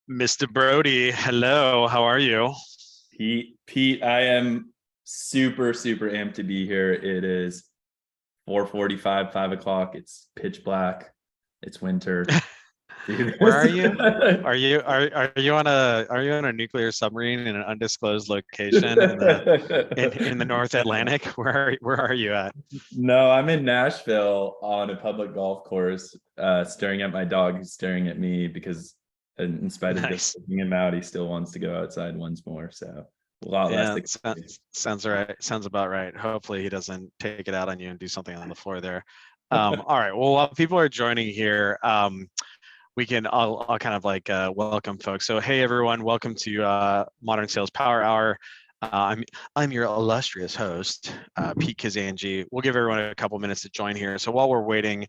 Mr. Broudy, hello. How are you? Pete, I am super, super amped to be here. It is 4:45, 5 o'clock. It's pitch black. It's winter. Do Where are this. you? Are you on a nuclear submarine in an undisclosed location in the North Atlantic? Where are you at? No, I'm in Nashville on a public golf course, staring at my dog who's staring at me because in spite of just Nice. taking him out, he still wants to go outside once more. So a lot less Yeah, exciting. sounds right. Sounds about right. Hopefully he doesn't take it out on you and do something on the floor there. All right. Well, while people are joining here, I'll kind of like welcome folks. So hey everyone, welcome to Modern Sales Power Hour. I'm your illustrious host, Pete Kazanji. We'll give everyone a couple minutes to join here. So while we're waiting,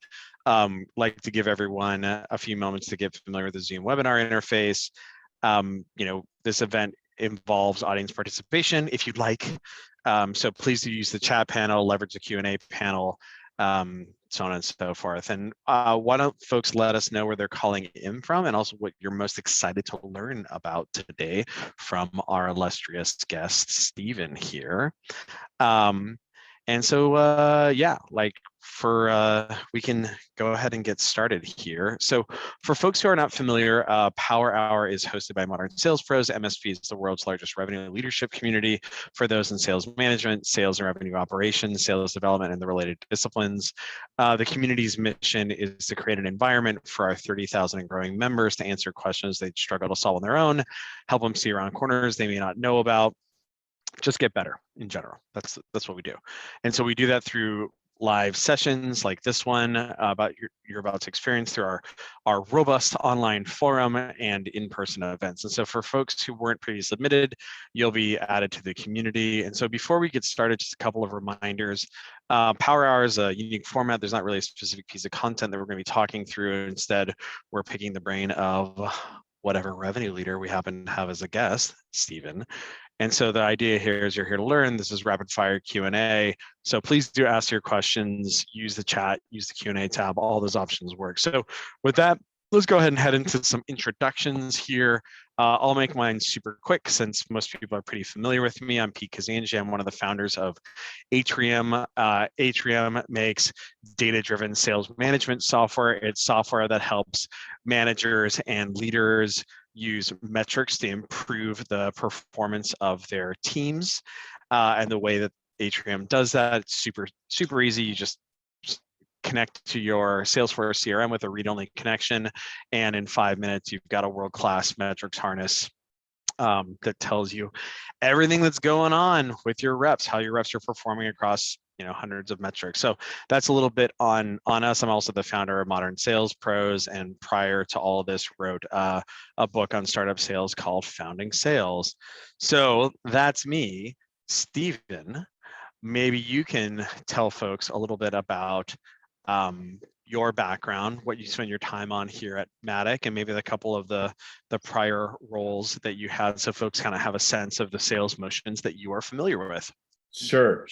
like to give everyone a few moments to get familiar with the Zoom webinar interface. This event involves audience participation if you'd like. So please do use the chat panel, leverage the Q&A panel, so on and so forth. And why don't folks let us know where they're calling in from and also what you're most excited to learn about today from our illustrious guest, Stephen here. And so, yeah, we can go ahead and get started here. So for folks who are not familiar, Power Hour is hosted by Modern Sales Pros. MSP is the world's largest revenue leadership community for those in sales management, sales and revenue operations, sales development, and the related disciplines. The community's mission is to create an environment for our 30,000 and growing members to answer questions they struggle to solve on their own, help them see around corners they may not know about, just get better in general. That's what we do. And so we do that through live sessions like this one about you're about to experience through our robust online forum and in-person events. And so for folks who weren't previously admitted, you'll be added to the community. And so before we get started, just a couple of reminders. Power Hour is a unique format. There's not really a specific piece of content that we're going to be talking through. Instead, we're picking the brain of whatever revenue leader we happen to have as a guest, Stephen. And so the idea here is you're here to learn. This is rapid fire Q&A. So please do ask your questions, use the chat, use the Q&A tab, all those options work. So with that, let's go ahead and head into some introductions here. I'll make mine super quick since most people are pretty familiar with me. I'm Pete Kazanji. I'm one of the founders of Atrium. Atrium makes data-driven sales management software. It's software that helps managers and leaders use metrics to improve the performance of their teams. And the way that Atrium does that, it's super easy. You just connect to your Salesforce CRM with a read-only connection. And in 5 minutes, you've got a world-class metrics harness that tells you everything that's going on with your reps, how your reps are performing across hundreds of metrics. So that's a little bit on us. I'm also the founder of Modern Sales Pros, and prior to all of this, wrote a book on startup sales called Founding Sales. So that's me, Stephen. Maybe you can tell folks a little bit about your background, what you spend your time on here at Matik, and maybe a couple of the prior roles that you had, so folks kind of have a sense of the sales motions that you are familiar with. Sure.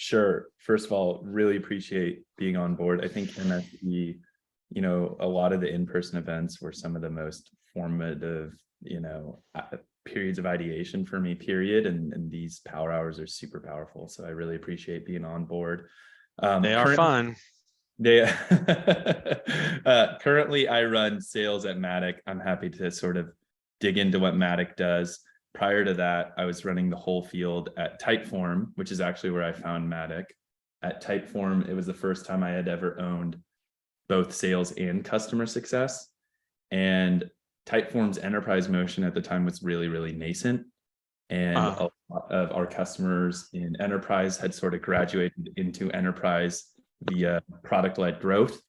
First of all, really appreciate being on board. I think MSP, a lot of the in-person events were some of the most formative, periods of ideation for me, period. And these power hours are super powerful. So I really appreciate being on board. They are fun. Currently, I run sales at Matik. I'm happy to sort of dig into what Matik does. Prior to that, I was running the whole field at Typeform, which is actually where I found Matik. At Typeform, it was the first time I had ever owned both sales and customer success. And Typeform's enterprise motion at the time was really, really nascent. And a lot of our customers in enterprise had sort of graduated into enterprise via product-led growth.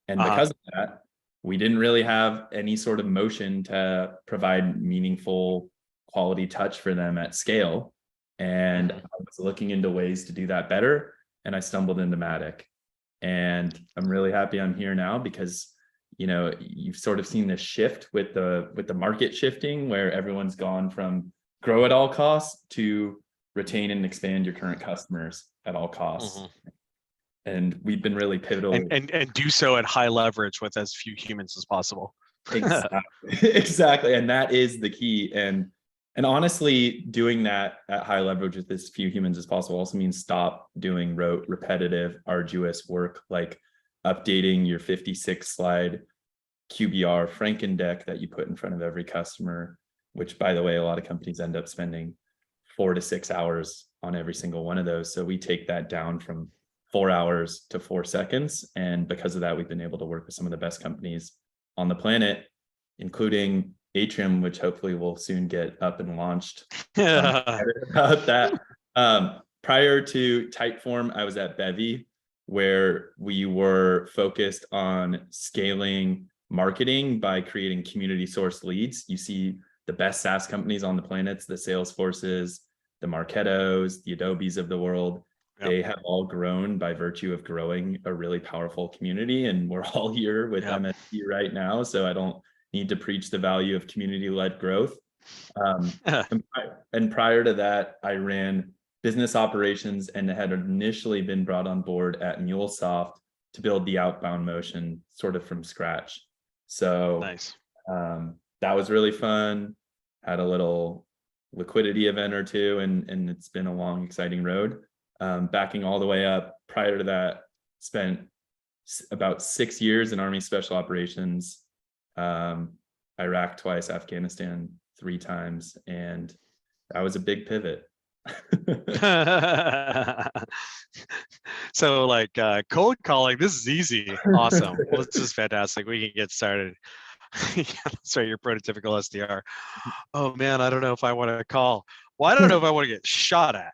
And because of that, we didn't really have any sort of motion to provide meaningful quality touch for them at scale. And I was looking into ways to do that better. And I stumbled into Matik. And I'm really happy I'm here now because, you've sort of seen this shift with the market shifting, where everyone's gone from grow at all costs to retain and expand your current customers at all costs. And we've been really pivotal. And do so at high leverage with as few humans as possible. Exactly. Exactly. And that is the key. And honestly, doing that at high leverage with as few humans as possible also means stop doing rote, repetitive, arduous work like updating your 56 slide QBR Franken deck that you put in front of every customer, which by the way, a lot of companies end up spending 4 to 6 hours on every single one of those. So we take that down from 4 hours to 4 seconds. And because of that, we've been able to work with some of the best companies on the planet, including Atrium, which hopefully will soon get up and launched. I'm excited about that. Prior to Typeform, I was at Bevy, where we were focused on scaling marketing by creating community source leads. You see the best SaaS companies on the planet, the Salesforces, the Marketos, the Adobes of the world. Yep. They have all grown by virtue of growing a really powerful community. And we're all here with MSP right now. So I don't need to preach the value of community-led growth. And prior to that, I ran business operations and had initially been brought on board at MuleSoft to build the outbound motion sort of from scratch. So nice. That was really fun. Had a little liquidity event or two, and it's been a long, exciting road. Backing all the way up, prior to that, spent about 6 years in Army Special Operations, Iraq twice, Afghanistan 3 times, and that was a big pivot. So like cold calling, this is easy. Awesome. Well, this is fantastic. We can get started. Sorry, your prototypical SDR. Oh man, I don't know if I want to call. Well, I don't know if I want to get shot at.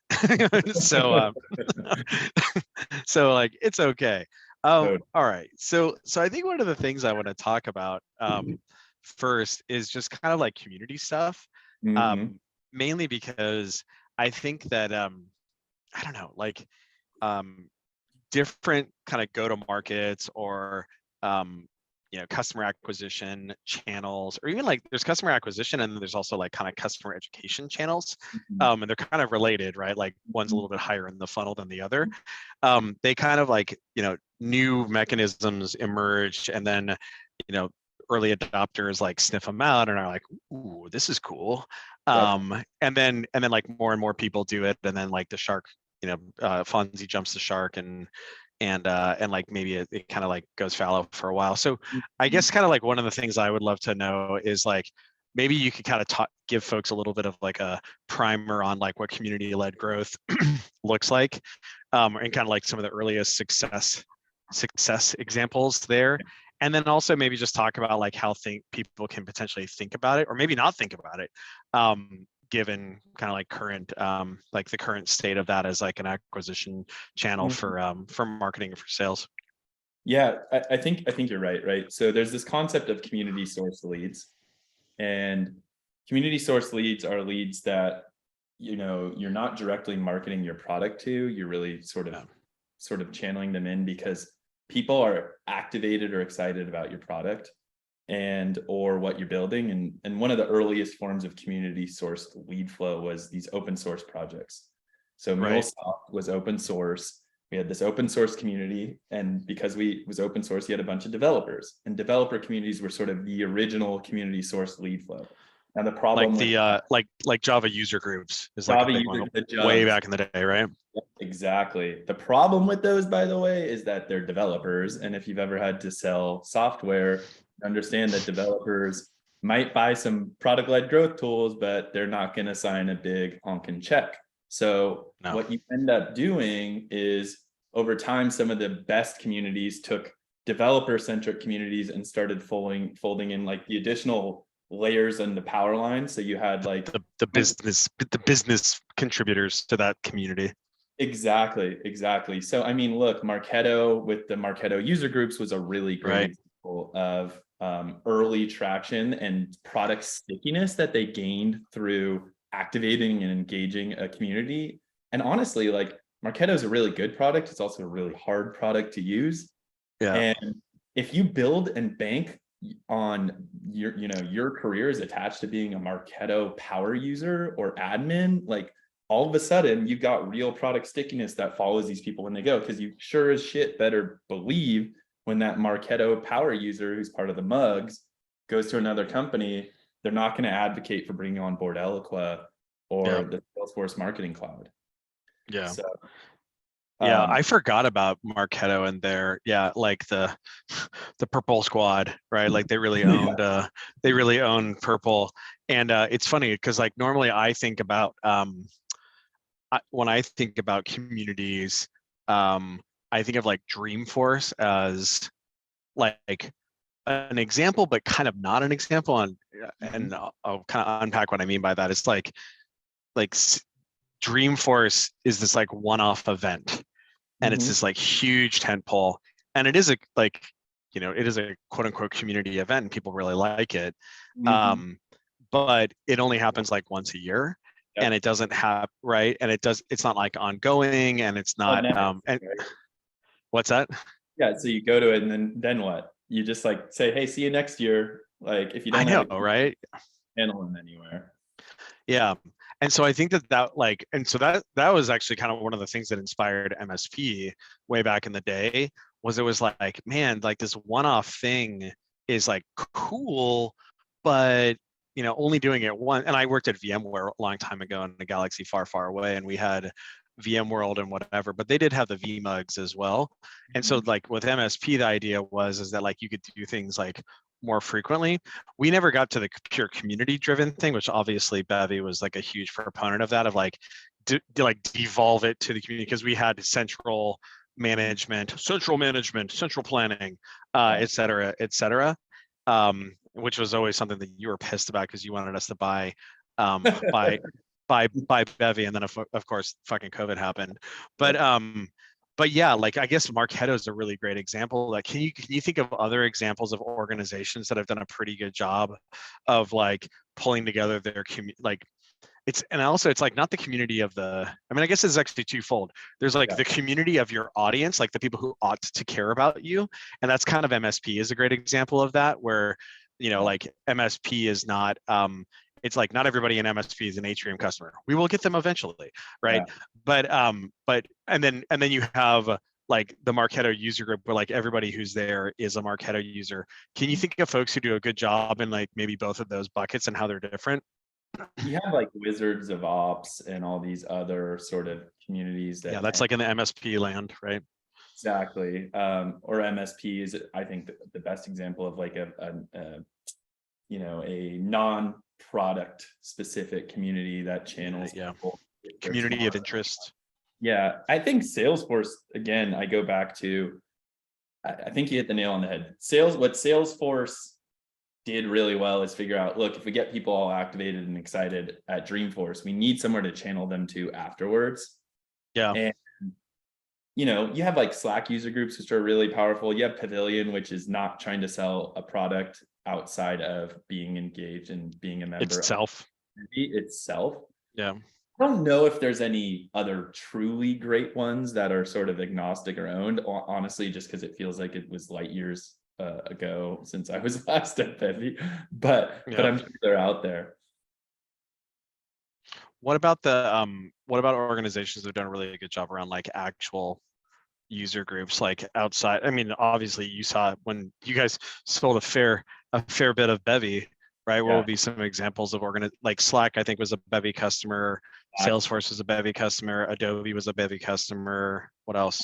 So so like it's okay. All right. So I think one of the things I want to talk about first is just kind of like community stuff. Mainly because I think that I don't know, like different kind of go-to-markets or customer acquisition channels, or even like there's customer acquisition and then there's also like kind of customer education channels, and they're kind of related, right? Like one's a little bit higher in the funnel than the other. They kind of like new mechanisms emerge, and then early adopters like sniff them out and are like, ooh, this is cool. And then like more and more people do it, and then like the shark, Fonzie jumps the shark, and like maybe it kind of like goes fallow for a while. So I guess kind of like one of the things I would love to know is like maybe you could kind of give folks a little bit of like a primer on like what community-led growth looks like, and kind of like some of the earliest success examples there. And then also maybe just talk about like how people can potentially think about it, or maybe not think about it, given kind of like current, like the current state of that as like an acquisition channel for marketing and for sales. Yeah, I think you're right. So there's this concept of community source leads, and community source leads are leads that you're not directly marketing your product to. You're really sort of channeling them in because people are activated or excited about your product and or what you're building. And one of the earliest forms of community sourced lead flow was these open source projects. So MuleSoft was open source. We had this open source community, and because it was open source, you had a bunch of developers, and developer communities were sort of the original community source lead flow. Now the problem like the like Java user groups is like a big one way back in the day, right? Exactly. The problem with those, by the way, is that they're developers, and if you've ever had to sell software, understand that developers might buy some product-led growth tools, but they're not going to sign a big honking check. So what you end up doing is over time, some of the best communities took developer-centric communities and started folding in like the additional layers in the power line. So you had like the business contributors to that community. Exactly. So I mean, look, Marketo with the Marketo user groups was a really great example of early traction and product stickiness that they gained through activating and engaging a community. And honestly, like Marketo is a really good product. It's also a really hard product to use. Yeah. And if you build and bank on your career is attached to being a Marketo power user or admin, like all of a sudden you've got real product stickiness that follows these people when they go, because you sure as shit better believe when that Marketo power user who's part of the mugs goes to another company, they're not going to advocate for bringing on board Eloqua or the Salesforce Marketing Cloud. Yeah. So, yeah, I forgot about Marketo and their like the Purple Squad, right? Like they really own Purple, and it's funny because like normally I think about when I think about communities, I think of like Dreamforce as like an example, but kind of not an example. And I'll kind of unpack what I mean by that. It's like Dreamforce is this like one-off event, and it's this like huge tentpole, and it is a like it is a quote unquote community event, and people really like it. But it only happens like once a year. Yep. And it doesn't have and it's not like ongoing, and it's not and right? What's that? Yeah, so you go to it, and then what? You just like say, hey, see you next year. Like if you don't have right? Channel them anywhere. Yeah. And so I think that was actually kind of one of the things that inspired MSP way back in the day. Was it was like, man, like this one-off thing is like cool, but only doing it once. And I worked at VMware a long time ago in a galaxy far, far away, and we had VMworld and whatever, but they did have the VMUGs as well. And so like with MSP, the idea is that like you could do things like more frequently. We never got to the pure community driven thing, which obviously Bevy was like a huge proponent of that, of like devolve it to the community, because we had central management, central planning, et cetera, which was always something that you were pissed about because you wanted us to buy Bevy, and then of course fucking COVID happened. But yeah, like I guess Marketo is a really great example. Like, can you think of other examples of organizations that have done a pretty good job of like pulling together their community? Like, it's like not the community of I guess it's actually twofold. There's like the community of your audience, like the people who ought to care about you, and that's kind of MSP is a great example of that, where like MSP is not it's like not everybody in MSP is an Atrium customer. We will get them eventually, right? Yeah. But and then you have like the Marketo user group, where like everybody who's there is a Marketo user. Can you think of folks who do a good job in like maybe both of those buckets and how they're different? You have like Wizards of Ops and all these other sort of communities that that's like in the MSP land, right? Exactly. Or MSP is, I think, the best example of like a non-product specific community that channels community of interest. Yeah, I think Salesforce, again, I go back to, I think you hit the nail on the head. What Salesforce did really well is figure out, look, if we get people all activated and excited at Dreamforce, we need somewhere to channel them to afterwards. Yeah. And you have like Slack user groups, which are really powerful. You have Pavilion, which is not trying to sell a product outside of being engaged and being a member itself. Yeah. I don't know if there's any other truly great ones that are sort of agnostic or owned, honestly, just because it feels like it was light years ago since I was last at Bevy, but I'm sure they're out there. What about organizations that have done a really good job around like actual user groups, like outside? I mean, obviously you saw when you guys sold a fair bit of Bevy, right? What would be some examples of like Slack, I think, was a Bevy customer. Salesforce was a Bevy customer. Adobe was a Bevy customer. What else?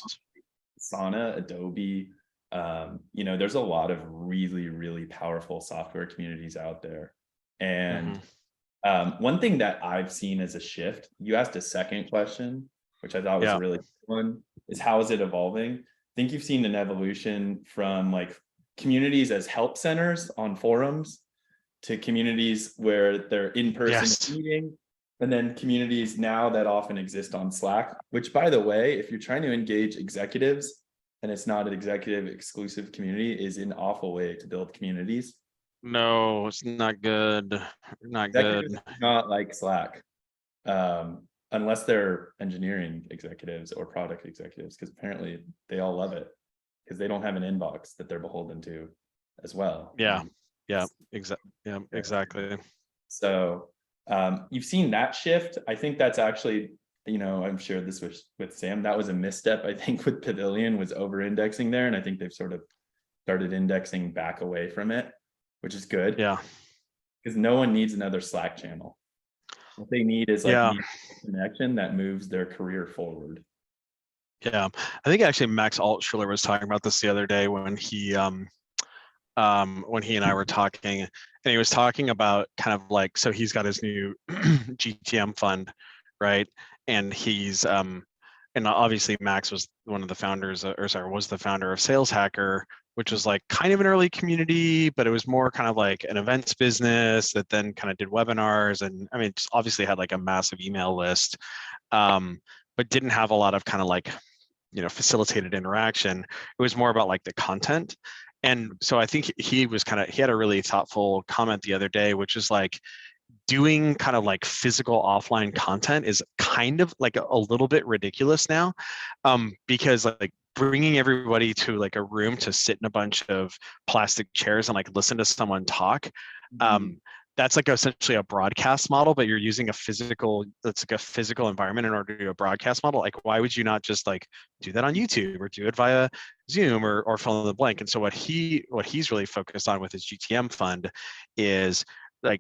Asana, Adobe. There's a lot of really, really powerful software communities out there. And one thing that I've seen as a shift, you asked a second question, which I thought was a really good one, is how is it evolving? I think you've seen an evolution from like communities as help centers on forums to communities where they're in-person meeting, and then communities now that often exist on Slack, which, by the way, if you're trying to engage executives and it's not an executive exclusive community, is an awful way to build communities. No, it's not good. Executives do not like Slack, unless they're engineering executives or product executives, because apparently they all love it because they don't have an inbox that they're beholden to as well. Exactly. So you've seen that shift. I think that's actually, I'm sure this was with Sam, that was a misstep. I think with Pavilion was over indexing there, and I think they've sort of started indexing back away from it. which is good Yeah. because no one needs another Slack channel. What they need is like Yeah. a connection that moves their career forward. Yeah. I think actually Max Altschuler was talking about this the other day when he and I were talking, and he was talking about kind of like, so he's got his new GTM fund, right? And he's and obviously Max was one of the founders, or sorry, was the founder of Sales Hacker, which was like kind of an early community, but it was more kind of like an events business that then kind of did webinars, and I mean, it's obviously had like a massive email list, but didn't have a lot of kind of like, facilitated interaction. It was more about like the content. And so I think he had a really thoughtful comment the other day, which is like, doing kind of like physical offline content is kind of like a little bit ridiculous now, because like bringing everybody to like a room to sit in a bunch of plastic chairs and like listen to someone talk, that's like essentially a broadcast model, but you're using that's like a physical environment in order to do a broadcast model. Like, why would you not just like do that on YouTube or do it via Zoom or fill in the blank? And so what he's really focused on with his GTM fund is like,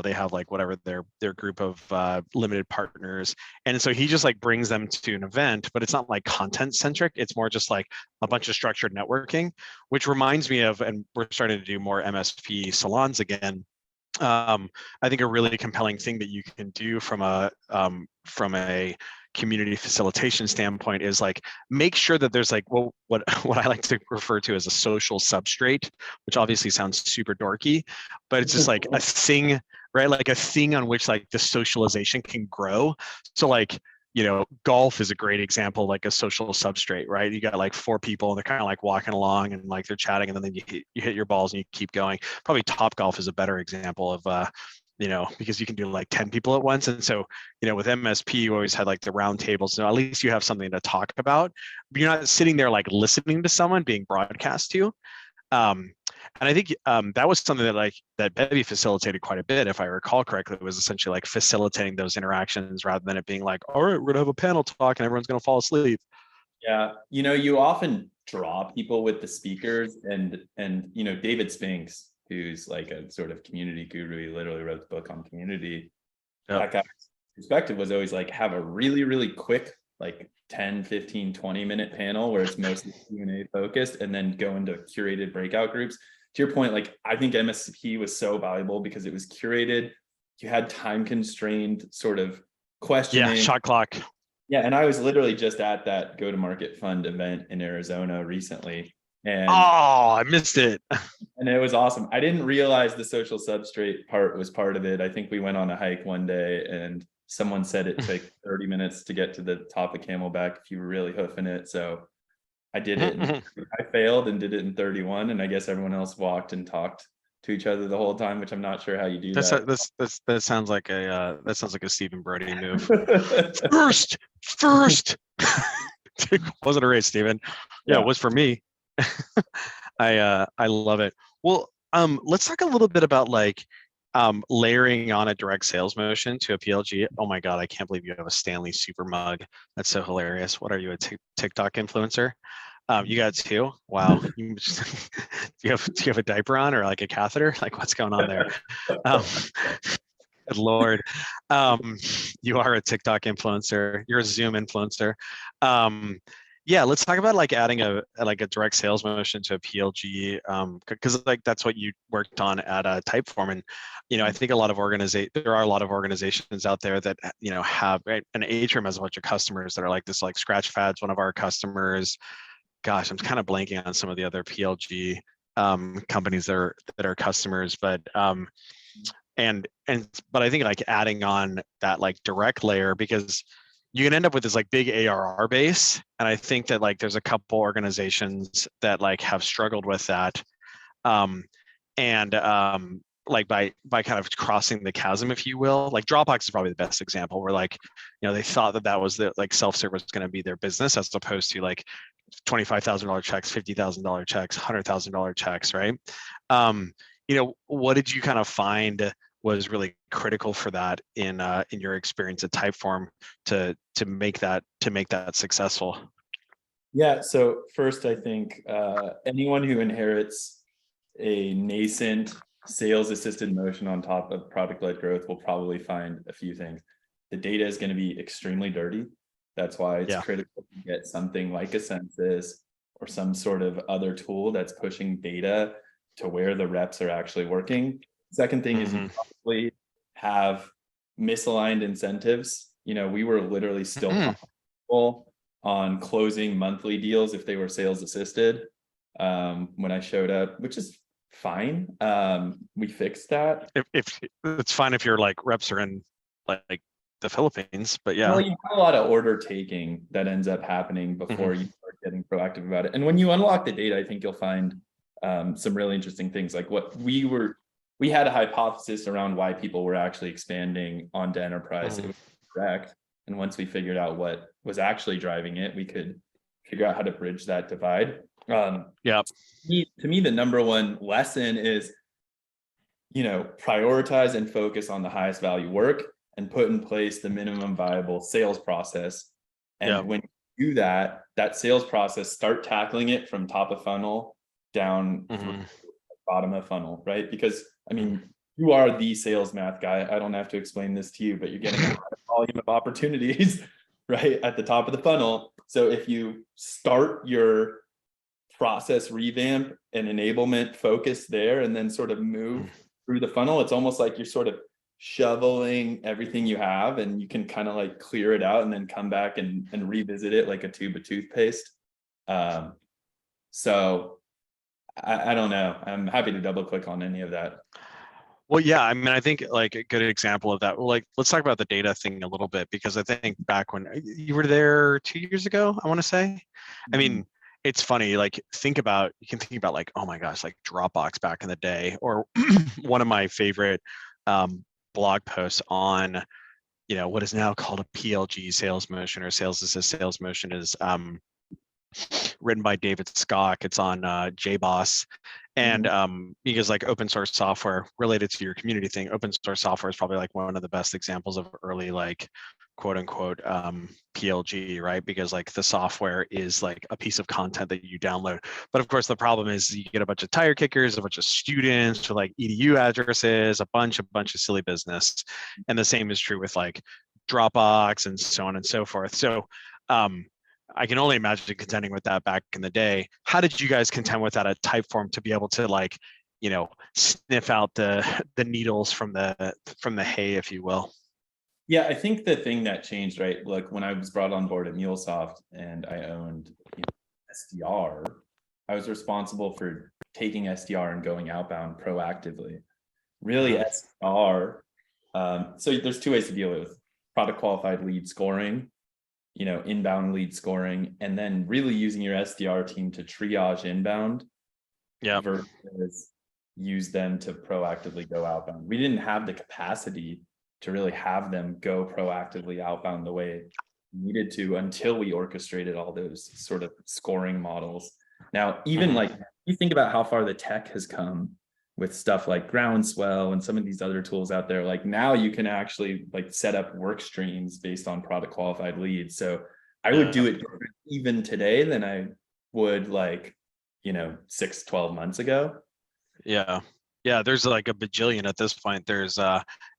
they have like whatever their group of limited partners, and so he just like brings them to an event, but it's not like content centric. It's more just like a bunch of structured networking, which reminds me of, and we're starting to do more MSP salons again. I think a really compelling thing that you can do from a community facilitation standpoint is like, make sure that there's like, well, what I like to refer to as a social substrate, which obviously sounds super dorky, but it's just like a thing, right? Like a thing on which like the socialization can grow. So like, golf is a great example, like a social substrate, right? You got like four people and they're kind of like walking along and like they're chatting, and then you hit your balls and you keep going. Probably Top Golf is a better example of, because you can do like 10 people at once. And so, with MSP, you always had like the round tables. So at least you have something to talk about, but you're not sitting there like listening to someone being broadcast to. And I think that was something that Bevy facilitated quite a bit, if I recall correctly. It was essentially like facilitating those interactions rather than it being like, all right, we're gonna have a panel talk and everyone's gonna fall asleep. Yeah, you often draw people with the speakers, and David Spinks, who's like a sort of community guru. He literally wrote the book on community. Yep. That guy's perspective was always like, have a really, really quick, like 10, 15, 20-minute panel where it's mostly Q&A focused, and then go into curated breakout groups. To your point, like, I think MSP was so valuable because it was curated. You had time constrained sort of questioning. Yeah, shot clock. Yeah, and I was literally just at that go-to-market fund event in Arizona recently. And I missed it. And it was awesome. I didn't realize the social substrate part was part of it. I think we went on a hike one day and someone said it took 30 minutes to get to the top of Camelback if you were really hoofing it. So I did it. And I failed and did it in 31. And I guess everyone else walked and talked to each other the whole time, which I'm not sure how you do that. That sounds like a Stephen Broudy move. First. Wasn't a race, Stephen. Yeah, it was for me. I love it. Well, let's talk a little bit about like layering on a direct sales motion to a PLG. Oh my God, I can't believe you have a Stanley Super Mug. That's so hilarious. What are you, a TikTok influencer? You got two? Wow. Do you have a diaper on or like a catheter? Like, what's going on there? Good Lord. You are a TikTok influencer. You're a Zoom influencer. Yeah, let's talk about like adding a direct sales motion to a PLG, because like that's what you worked on at Typeform. And I think there are a lot of organizations out there that have, right, an Atrium has a bunch of customers that are like this, like Scratchpad's one of our customers. Gosh, I'm kind of blanking on some of the other PLG companies that are customers, but but I think like adding on that like direct layer, because you can end up with this like big ARR base. And I think that like there's a couple organizations that like have struggled with that. Like by kind of crossing the chasm, if you will. Like Dropbox is probably the best example, where like, they thought that was the like self-service was going to be their business, as opposed to like $25,000 checks, $50,000 checks, $100,000 checks, right? What did you kind of find was really critical for that in your experience at Typeform to make that successful? Yeah. So first, I think anyone who inherits a nascent sales assisted motion on top of product led growth will probably find a few things. The data is going to be extremely dirty. That's why it's Yeah. critical to get something like a census or some sort of other tool that's pushing data to where the reps are actually working. Second thing is you probably have misaligned incentives. You know, we were literally still comfortable on closing monthly deals if they were sales assisted when I showed up, which is fine. We fixed that. If it's fine if your like reps are in like the Philippines, but yeah. Well, you have a lot of order taking that ends up happening before you start getting proactive about it. And when you unlock the data, I think you'll find some really interesting things. Like what we had a hypothesis around why people were actually expanding onto enterprise. It was correct. And once we figured out what was actually driving it, we could figure out how to bridge that divide. Yeah. To me, the number one lesson is, prioritize and focus on the highest value work and put in place the minimum viable sales process. And when you do that sales process, start tackling it from top of funnel down through bottom of funnel, right? Because I mean, you are the sales math guy. I don't have to explain this to you, but you're getting a lot of volume of opportunities, right, at the top of the funnel. So if you start your process revamp and enablement focus there and then sort of move through the funnel, it's almost like you're sort of shoveling everything you have and you can kind of like clear it out and then come back and revisit it like a tube of toothpaste. So I don't know. I'm happy to double click on any of that. Well, yeah, I mean, I think like a good example of that, like, let's talk about the data thing a little bit, because I think back when you were there 2 years ago, I want to say, I mean, it's funny, like you can think about like, oh my gosh, like Dropbox back in the day, or one of my favorite blog posts on, what is now called a PLG sales motion or sales assist sales motion is written by David Scott. It's on JBoss. And because like open source software related to your community thing, open source software is probably like one of the best examples of early like quote unquote PLG, right? Because like the software is like a piece of content that you download. But of course the problem is you get a bunch of tire kickers, a bunch of students with like EDU addresses, a bunch of silly business. And the same is true with like Dropbox and so on and so forth. So I can only imagine contending with that back in the day. How did you guys contend with that at Typeform to be able to like, sniff out the needles from the hay, if you will? Yeah, I think the thing that changed, right? Like when I was brought on board at MuleSoft and I owned SDR, I was responsible for taking SDR and going outbound proactively. Really, SDR. So there's two ways to deal with product qualified lead scoring, inbound lead scoring, and then really using your SDR team to triage inbound versus use them to proactively go outbound. We didn't have the capacity to really have them go proactively outbound the way we needed to until we orchestrated all those sort of scoring models. Now, even like you think about how far the tech has come with stuff like Groundswell and some of these other tools out there, like now you can actually like set up work streams based on product qualified leads. So I would do it even today than I would 6-12 months ago. Yeah. There's like a bajillion at this point. There's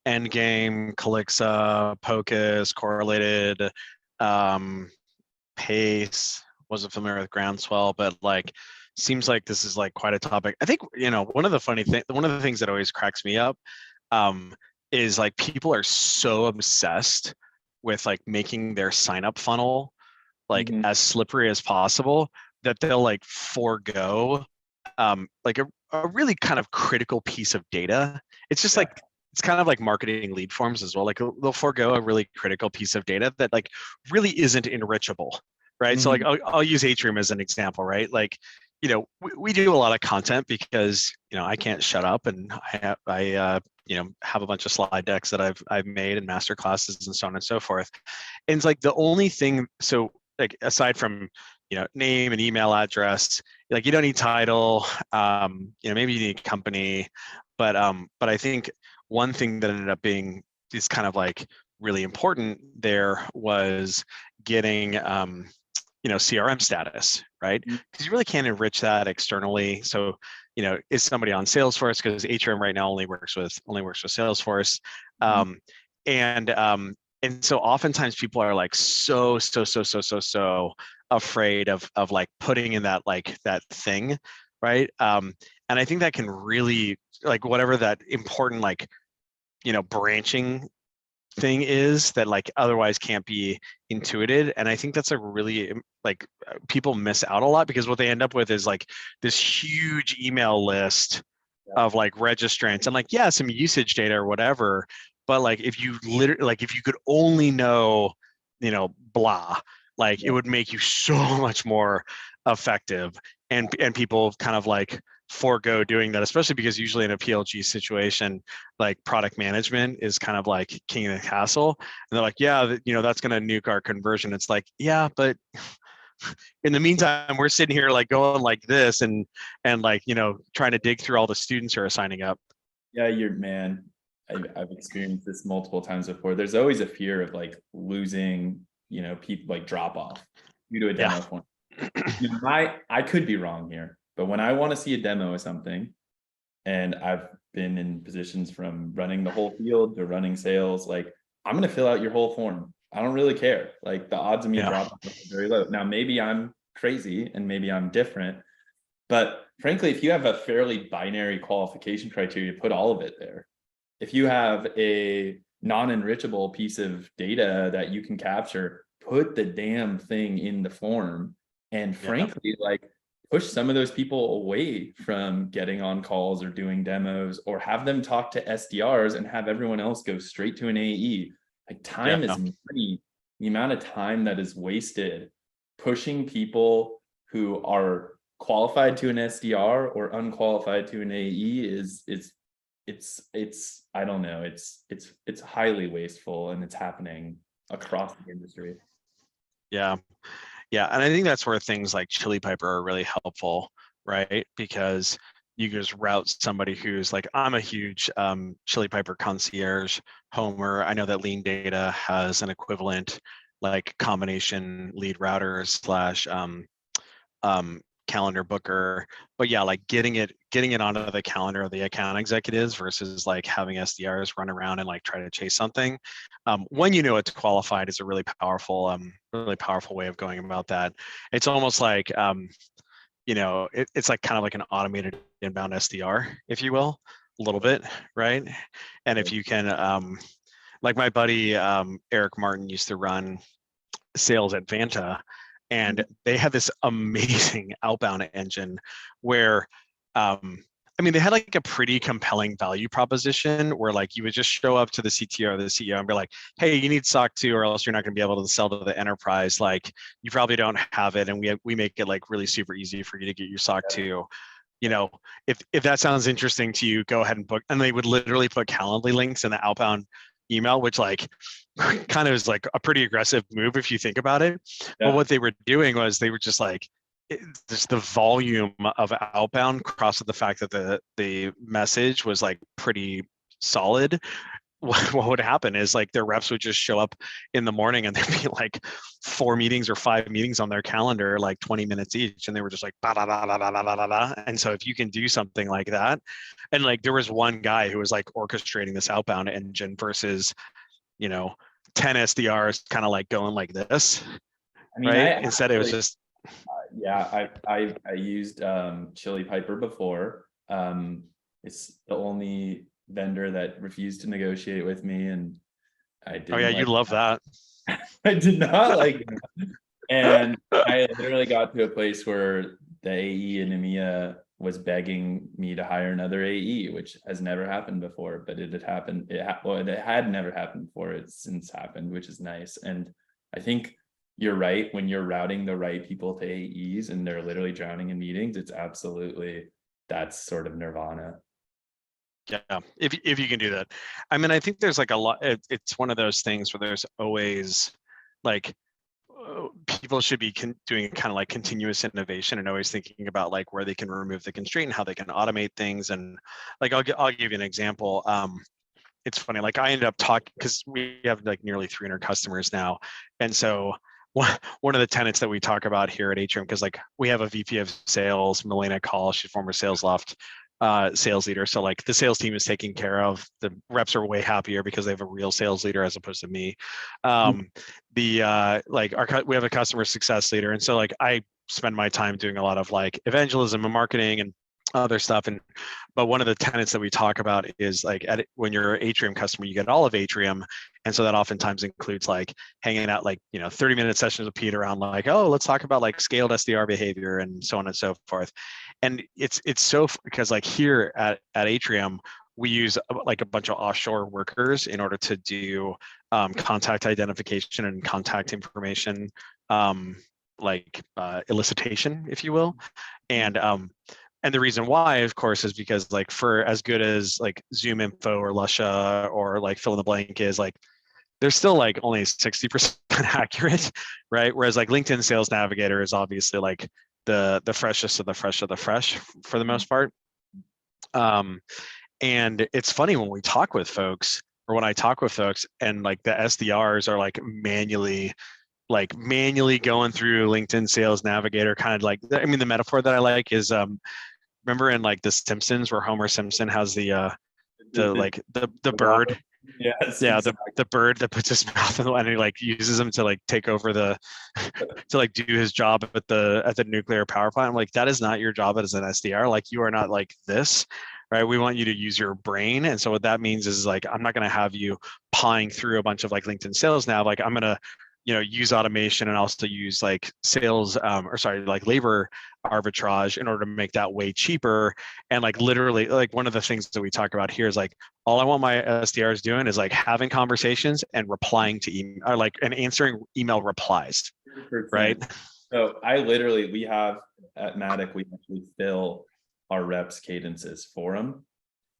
Endgame, Calixa, Pocus, Correlated, Pace. Wasn't familiar with Groundswell, but like seems like this is like quite a topic. I think, one of the things that always cracks me up is like people are so obsessed with like making their sign up funnel like as slippery as possible that they'll like forego like a really kind of critical piece of data. It's just like, it's kind of like marketing lead forms as well. Like they'll forego a really critical piece of data that like really isn't enrichable, right? So like I'll use Atrium as an example, right? Like, we do a lot of content because, I can't shut up, and I have a bunch of slide decks that I've made and master classes and so on and so forth. And it's like the only thing, so like aside from, name and email address, like you don't need title, maybe you need company, but I think one thing that ended up being is kind of like really important there was getting CRM status, right? Because you really can't enrich that externally. So, is somebody on Salesforce? Because HRM right now only works with Salesforce. And so oftentimes people are like so afraid of like putting in that thing, right? And I think that can really, like, whatever that important branching thing is that like otherwise can't be intuited. And I think that's a really people miss out a lot, because what they end up with is like this huge email list of like registrants and like, yeah, some usage data or whatever. But like if you literally, like, if you could only know, blah, like it would make you so much more effective. And people kind of like forego doing that, especially because usually in a PLG situation, like product management is kind of like king of the castle. And they're like, yeah, that's going to nuke our conversion. It's like, yeah, but in the meantime, we're sitting here like going like this and like, trying to dig through all the students who are signing up. Yeah, I've experienced this multiple times before. There's always a fear of like losing, people, like drop off due to a demo form. I could be wrong here, but when I want to see a demo of something, and I've been in positions from running the whole field to running sales, like I'm going to fill out your whole form. I don't really care. Like the odds of me dropping are very low. Now, maybe I'm crazy and maybe I'm different, but frankly, if you have a fairly binary qualification criteria, put all of it there. If you have a non-enrichable piece of data that you can capture, put the damn thing in the form. And frankly, like push some of those people away from getting on calls or doing demos, or have them talk to SDRs and have everyone else go straight to an AE. Like time is money. The amount of time that is wasted pushing people who are qualified to an SDR or unqualified to an AE is I don't know, it's highly wasteful, and it's happening across the industry. Yeah. And I think that's where things like Chili Piper are really helpful, right? Because you can just route somebody who's like, I'm a huge Chili Piper concierge homer. I know that Lean Data has an equivalent like combination lead router slash calendar booker. But yeah, like getting it onto the calendar of the account executives versus like having SDRs run around and like try to chase something. When it's qualified is a really powerful way of going about that. It's almost like it's like kind of like an automated inbound SDR, if you will, a little bit, right? And if you can like my buddy Eric Martin used to run sales at Vanta, and they had this amazing outbound engine where they had like a pretty compelling value proposition where like you would just show up to the CTO or the CEO and be like, hey, you need SOC 2 or else you're not going to be able to sell to the enterprise. Like you probably don't have it, and we make it like really super easy for you to get your SOC 2. If that sounds interesting to you, go ahead and book. And they would literally put Calendly links in the outbound email, which like kind of is like a pretty aggressive move if you think about it. But what they were doing was they were just like, just the volume of outbound crossed with the fact that the message was like pretty solid. What would happen is like their reps would just show up in the morning and there'd be like 4 meetings or 5 meetings on their calendar, like 20 minutes each. And they were just like, bah, bah, bah, bah, bah, bah, bah, bah. And so if you can do something like that, and like there was one guy who was like orchestrating this outbound engine versus, 10 SDRs kind of like going like this, right? Instead it was just, I used Chili Piper before. It's the only vendor that refused to negotiate with me, and I didn't. Oh yeah, you love that. I did not like that. And I literally got to a place where the AE in EMEA was begging me to hire another AE, which has never happened before, but it had happened. It had never happened before. It's since happened, which is nice. And I think you're right. When you're routing the right people to AEs and they're literally drowning in meetings, it's absolutely, that's sort of nirvana. Yeah, if you can do that. I think there's like a lot, it's one of those things where there's always like people should be doing kind of like continuous innovation and always thinking about like where they can remove the constraint and how they can automate things. And like I'll give you an example. It's funny, like I ended up talking, because we have like nearly 300 customers now, and so one of the tenets that we talk about here at Atrium, because like we have a VP of sales, Melina Call, she's former Sales Loft sales leader. So like the sales team is taken care of. The reps are way happier because they have a real sales leader as opposed to me. Like we have a customer success leader, and so like I spend my time doing a lot of like evangelism and marketing and other stuff. But one of the tenets that we talk about is like when you're an Atrium customer, you get all of Atrium. And so that oftentimes includes like hanging out, like, 30-minute sessions with Pete around like, oh, let's talk about like scaled SDR behavior and so on and so forth. And it's so, because like here at Atrium, we use like a bunch of offshore workers in order to do contact identification and contact information, elicitation, if you will. And the reason why, of course, is because like for as good as like Zoom Info or Lusha or like fill in the blank is, like they're still like only 60% accurate, right? Whereas like LinkedIn Sales Navigator is obviously like the freshest of the fresh of the fresh for the most part. And it's funny when we talk with folks, or when I talk with folks, and like the SDRs are like manually going through LinkedIn Sales Navigator, kind of like, I mean, the metaphor that I like is remember in like The Simpsons where Homer Simpson has the bird. Yes. Yeah, exactly. the bird that puts his mouth in the, and he like uses him to like take over to like do his job at the nuclear power plant. I'm like, that is not your job as an SDR. Like, you are not like this, right? We want you to use your brain. And so what that means is like, I'm not going to have you pawing through a bunch of like LinkedIn sales now. Like, I'm going to use automation and also use like sales like labor arbitrage in order to make that way cheaper. And like literally, like one of the things that we talk about here is like, all I want my SDRs doing is like having conversations and replying to email, or like, and answering email replies, 100%. right? So we have at Matik, we actually fill our reps cadences for them.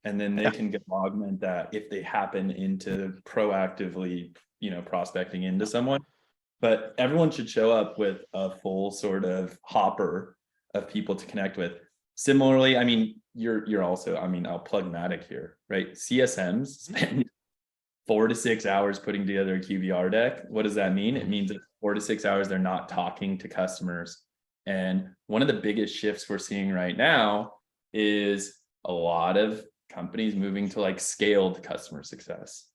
And then they can augment that if they happen into proactively, prospecting into someone. But everyone should show up with a full sort of hopper of people to connect with. Similarly, I mean, you're also, I mean, I'll plug Matik here, right? CSMs spend 4 to 6 hours putting together a QBR deck. What does that mean? It means that 4 to 6 hours they're not talking to customers. And one of the biggest shifts we're seeing right now is a lot of companies moving to like scaled customer success.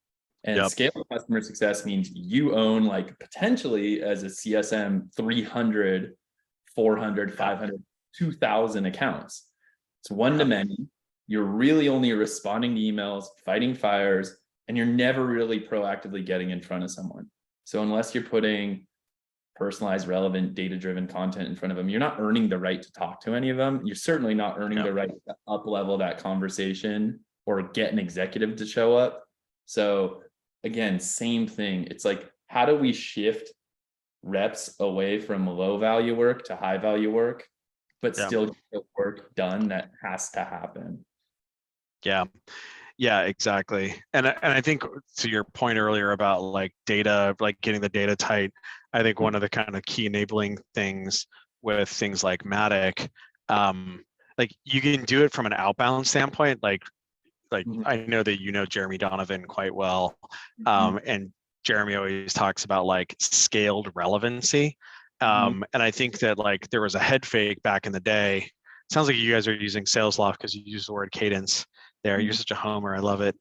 And scaled customer success means you own like potentially as a CSM 300, 400, 500, 2,000 accounts. It's one to many. You're really only responding to emails, fighting fires, and you're never really proactively getting in front of someone. So unless you're putting personalized, relevant, data-driven content in front of them, you're not earning the right to talk to any of them. You're certainly not earning the right to up-level that conversation or get an executive to show up. So again, same thing. It's like, how do we shift reps away from low value work to high value work, but still get the work done that has to happen? Yeah, exactly. And I think to your point earlier about like data, like getting the data tight, I think one of the kind of key enabling things with things like Matik, like you can do it from an outbound standpoint, like I know that Jeremy Donovan quite well, and Jeremy always talks about like scaled relevancy, and I think that like there was a head fake back in the day. Sounds like you guys are using SalesLoft because you use the word cadence there. You're such a homer. I love it.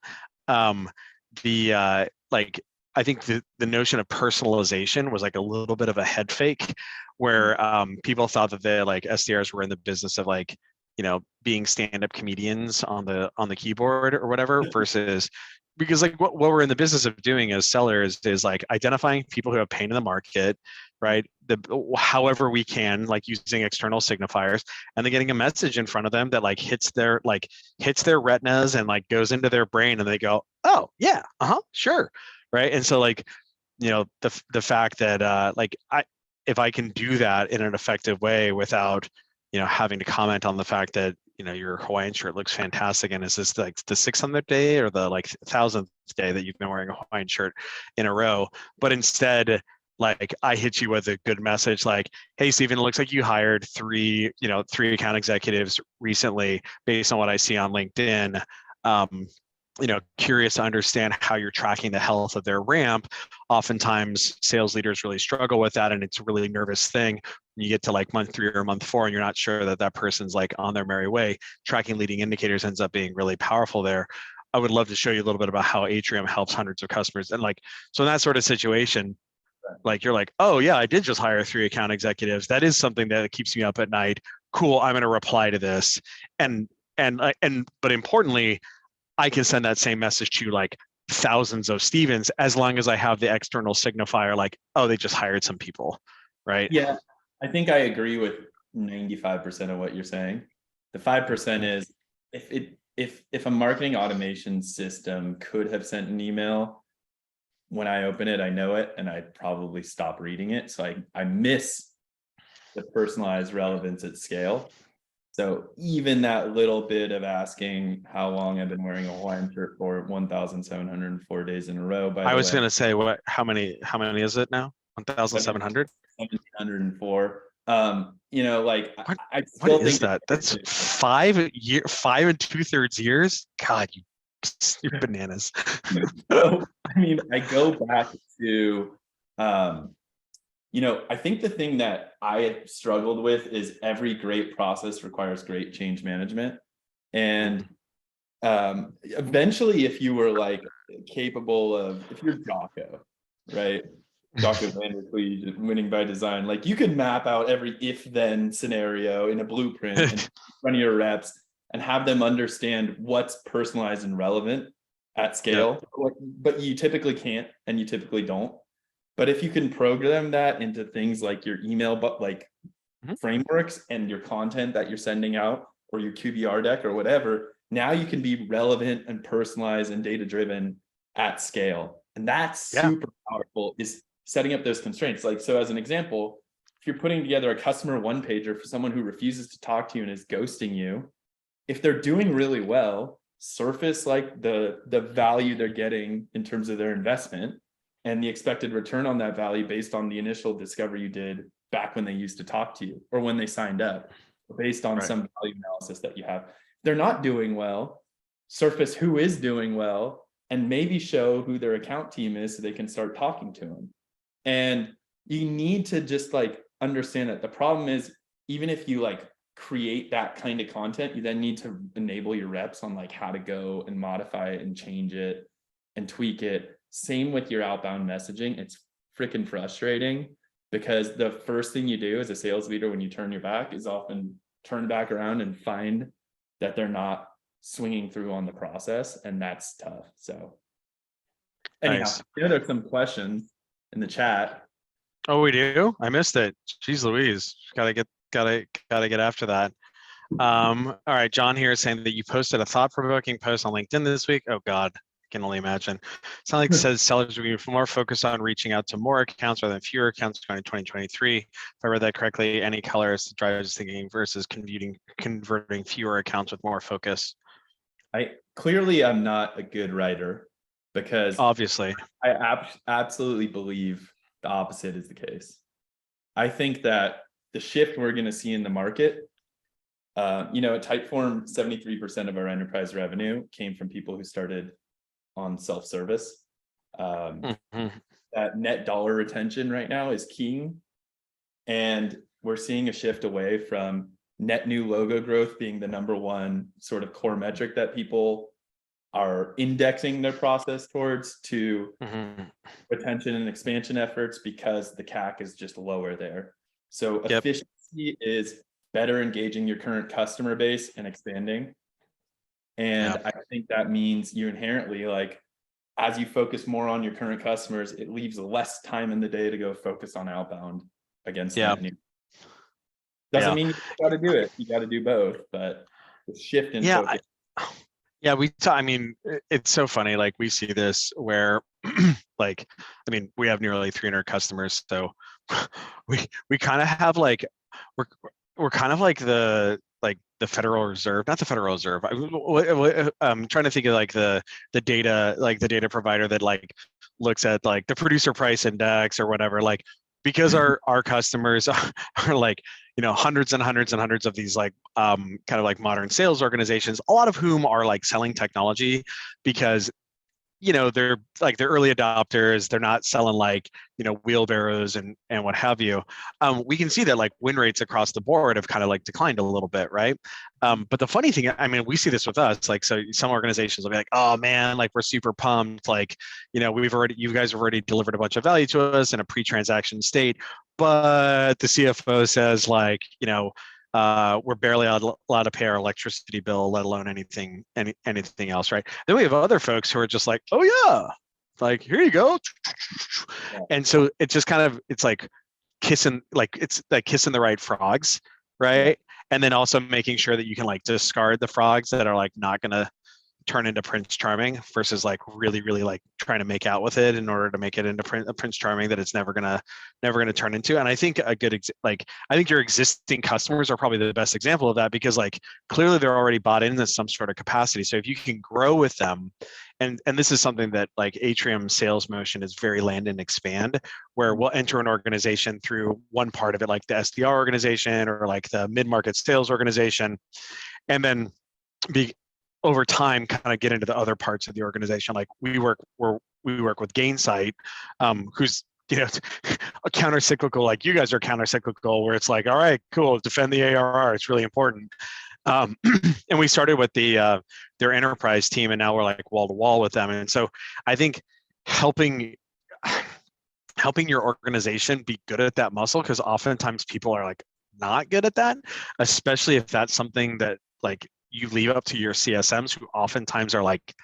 I think the notion of personalization was like a little bit of a head fake, where people thought that they like SDRs were in the business of like being stand-up comedians on the keyboard or whatever, versus because like what we're in the business of doing as sellers is like identifying people who have pain in the market, right? However we can, like using external signifiers, and then getting a message in front of them that like hits their retinas and like goes into their brain, and they go, oh yeah, sure, right? And so like the fact that if I can do that in an effective way without having to comment on the fact that your Hawaiian shirt looks fantastic, and is this like the 600th day or the like 1,000th day that you've been wearing a Hawaiian shirt in a row, but instead like I hit you with a good message like, hey Stephen, it looks like you hired three account executives recently based on what I see on LinkedIn. curious to understand how you're tracking the health of their ramp. Oftentimes sales leaders really struggle with that, and it's a really nervous thing. When you get to like month 3 or month 4 and you're not sure that that person's like on their merry way, tracking leading indicators ends up being really powerful there. I would love to show you a little bit about how Atrium helps hundreds of customers. And like, so in that sort of situation, like you're like, oh yeah, I did just hire 3 account executives. That is something that keeps me up at night. Cool, I'm going to reply to this. But importantly, I can send that same message to like thousands of Stevens, as long as I have the external signifier like, oh, they just hired some people, right? Yeah, I think I agree with 95% of what you're saying. The 5% is if a marketing automation system could have sent an email, when I open it, I know it, and I'd probably stop reading it. So I miss the personalized relevance at scale. So even that little bit of asking how long I've been wearing a Hawaiian shirt for 1,704 days in a row. I was going to say, how many is it now? 1,700? 1,704. Like I still what is think that? That's 5 and 2/3 years. God, you're bananas. So, I mean, I go back to, I think the thing that I struggled with is every great process requires great change management. And eventually, if you were like capable of, if you're Jocko, right? Jocko Vandercleed, winning by design, like you could map out every if-then scenario in a blueprint in front of your reps and have them understand what's personalized and relevant at scale. Yep. But you typically can't, and you typically don't. But if you can program that into things like your email, but like frameworks and your content that you're sending out, or your QBR deck or whatever, now you can be relevant and personalized and data-driven at scale. And that's super powerful, is setting up those constraints. Like, so as an example, if you're putting together a customer one-pager for someone who refuses to talk to you and is ghosting you, if they're doing really well, surface like the value they're getting in terms of their investment and the expected return on that value based on the initial discovery you did back when they used to talk to you or when they signed up, based on some value analysis that you have. If they're not doing well, surface who is doing well and maybe show who their account team is so they can start talking to them. And you need to just like understand that the problem is, even if you like create that kind of content, you then need to enable your reps on like how to go and modify it and change it and tweak it. Same with your outbound messaging. It's freaking frustrating because the first thing you do as a sales leader when you turn your back is often turn back around and find that they're not swinging through on the process, and that's tough. So anyhow, nice. There's some questions in the chat. Oh, we do? I missed it. Jeez Louise. Gotta get after that. All right, John here is saying that you posted a thought-provoking post on LinkedIn this week. Oh God, I can only imagine. It's not like it says sellers will be more focused on reaching out to more accounts rather than fewer accounts going to 2023. If I read that correctly, any color as to drivers thinking versus converting fewer accounts with more focus. I'm not a good writer, because obviously I absolutely believe the opposite is the case. I think that the shift we're going to see in the market, at Typeform, 73% of our enterprise revenue came from people who started on self-service. That net dollar retention right now is king. And we're seeing a shift away from net new logo growth being the number one sort of core metric that people are indexing their process towards, to retention and expansion efforts, because the CAC is just lower there. So efficiency is better engaging your current customer base and expanding. And I think that means you inherently, like, as you focus more on your current customers, it leaves less time in the day to go focus on outbound against net new. Doesn't mean you got to do it. You got to do both, but the shift in focus. I mean, it's so funny. Like, we see this where, like, I mean, we have nearly 300 customers, so we kind of have like, we're kind of like the Federal Reserve, not the Federal Reserve. I'm trying to think of like the data provider that like looks at like the producer price index or whatever, like, because our customers are like, hundreds and hundreds and hundreds of these like kind of like modern sales organizations, a lot of whom are like selling technology because they're like they're early adopters. They're not selling like wheelbarrows and what have you. We can see that like win rates across the board have kind of like declined a little bit, right? But the funny thing, I mean, we see this with us. Like, so some organizations will be like, "Oh man, like we're super pumped. Like, you guys have already delivered a bunch of value to us in a pre-transaction state." But the CFO says like, we're barely allowed to pay our electricity bill, let alone anything else, right? Then we have other folks who are just like, oh yeah, like here you go, and so it's just kind of it's like kissing the right frogs, right? And then also making sure that you can like discard the frogs that are like not gonna turn into Prince Charming versus like really, really like trying to make out with it in order to make it into Prince Charming that it's never gonna turn into. And I think I think your existing customers are probably the best example of that because like clearly they're already bought into some sort of capacity. So if you can grow with them, and this is something that like Atrium's sales motion is very land and expand, where we'll enter an organization through one part of it, like the SDR organization or like the mid-market sales organization, and then be over time kind of get into the other parts of the organization. Like we work with Gainsight, who's a counter-cyclical, like you guys are counter-cyclical, where it's like, all right, cool, defend the ARR, it's really important. And we started with their enterprise team, and now we're like wall to wall with them. And so I think helping your organization be good at that muscle, because oftentimes people are like not good at that, especially if that's something that like you leave up to your CSMs, who oftentimes are like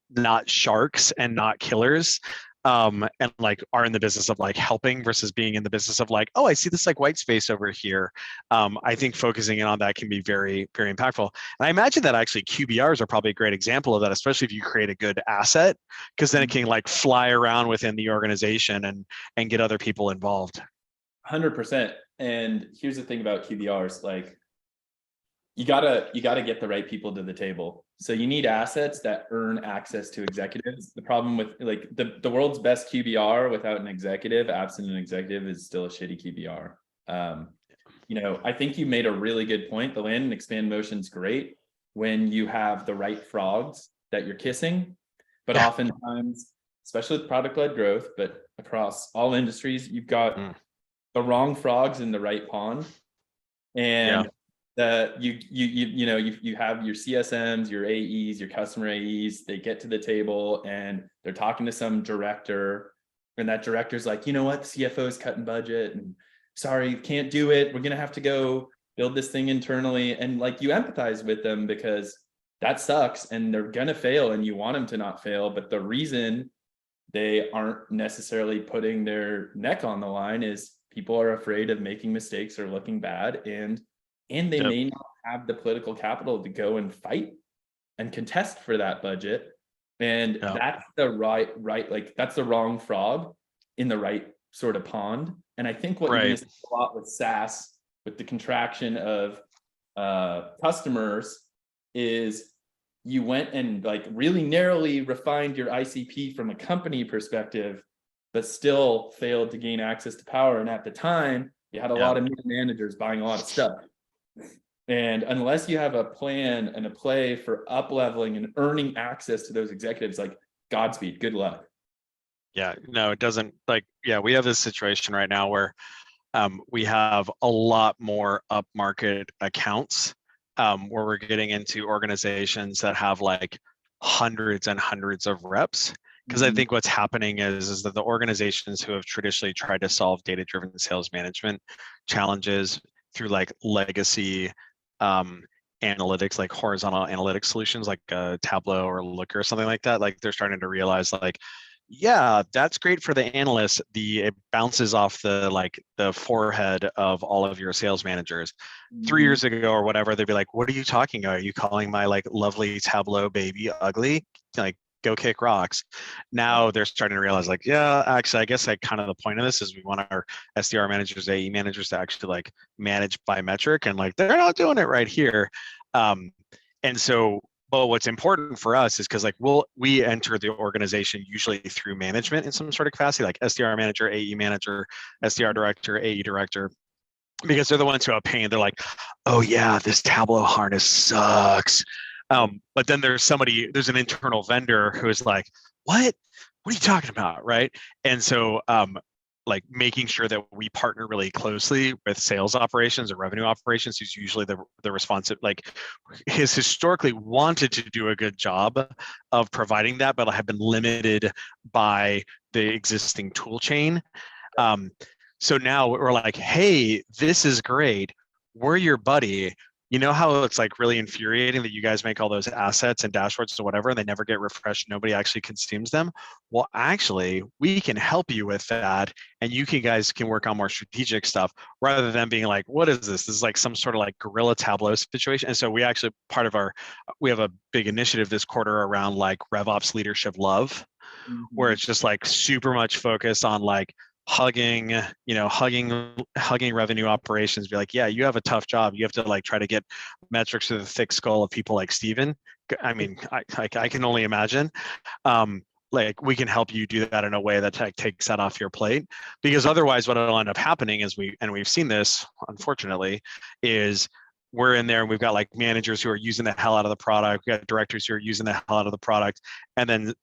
not sharks and not killers, and like are in the business of like helping versus being in the business of like, oh, I see this like white space over here. I think focusing in on that can be very, very impactful. And I imagine that actually QBRs are probably a great example of that, especially if you create a good asset, because then it can like fly around within the organization and get other people involved. 100%. And here's the thing about QBRs, like you gotta get the right people to the table. So you need assets that earn access to executives. The problem with like the world's best QBR without an executive, absent an executive, is still a shitty QBR. I think you made a really good point. The land and expand motion's great when you have the right frogs that you're kissing, but oftentimes, especially with product-led growth, but across all industries, you've got the wrong frogs in the right pond, and you have your CSMs, your AEs, your customer AEs, they get to the table and they're talking to some director, and that director's like, you know what, the CFO is cutting budget and sorry, can't do it. We're going to have to go build this thing internally. And like you empathize with them because that sucks and they're going to fail and you want them to not fail. But the reason they aren't necessarily putting their neck on the line is people are afraid of making mistakes or looking bad, and they may not have the political capital to go and fight and contest for that budget. And that's the right, like that's the wrong frog in the right sort of pond. And I think what you're going to see a lot with SaaS, with the contraction of customers, is you went and like really narrowly refined your ICP from a company perspective, but still failed to gain access to power. And at the time, you had a lot of managers buying a lot of stuff. And unless you have a plan and a play for up leveling and earning access to those executives, like Godspeed, good luck. Yeah, no, it doesn't. Like, we have this situation right now where we have a lot more upmarket accounts where we're getting into organizations that have like hundreds and hundreds of reps. Because I think what's happening is that the organizations who have traditionally tried to solve data-driven sales management challenges through like legacy analytics, like horizontal analytics solutions, like Tableau or Looker or something like that, like they're starting to realize like, yeah, that's great for the analysts. It bounces off the forehead of all of your sales managers. 3 years ago or whatever, they'd be like, what are you talking about? Are you calling my like lovely Tableau baby ugly? Like, go kick rocks. Now they're starting to realize like, yeah, actually, I guess like kind of the point of this is we want our SDR managers, AE managers to actually like manage by metric, and like they're not doing it right here. And so, but what's important for us is because like we enter the organization usually through management in some sort of capacity, like SDR manager, AE manager, SDR director, AE director. because they're the ones who are paying. They're like, oh yeah, this Tableau harness sucks. But then there's an internal vendor who is like, what are you talking about, right? And so like making sure that we partner really closely with sales operations or revenue operations, who's usually the responsive, like has historically wanted to do a good job of providing that, but have been limited by the existing tool chain. um, so now we're like, hey, this is great. We're your buddy. You know how it's like really infuriating that you guys make all those assets and dashboards or whatever, and they never get refreshed. Nobody actually consumes them. Well, actually, we can help you with that, and guys can work on more strategic stuff rather than being like, what is this? This is like some sort of like guerrilla Tableau situation. And so we actually we have a big initiative this quarter around like RevOps leadership love, where Mhm. it's just like super much focused on like hugging revenue operations, be like, yeah, you have a tough job. You have to like try to get metrics to the thick skull of people like Steven. I mean, I can only imagine. Like we can help you do that in a way that takes that off your plate, because otherwise what will end up happening is we've seen this unfortunately, is we're in there and we've got like managers who are using the hell out of the product. We got directors who are using the hell out of the product. And then,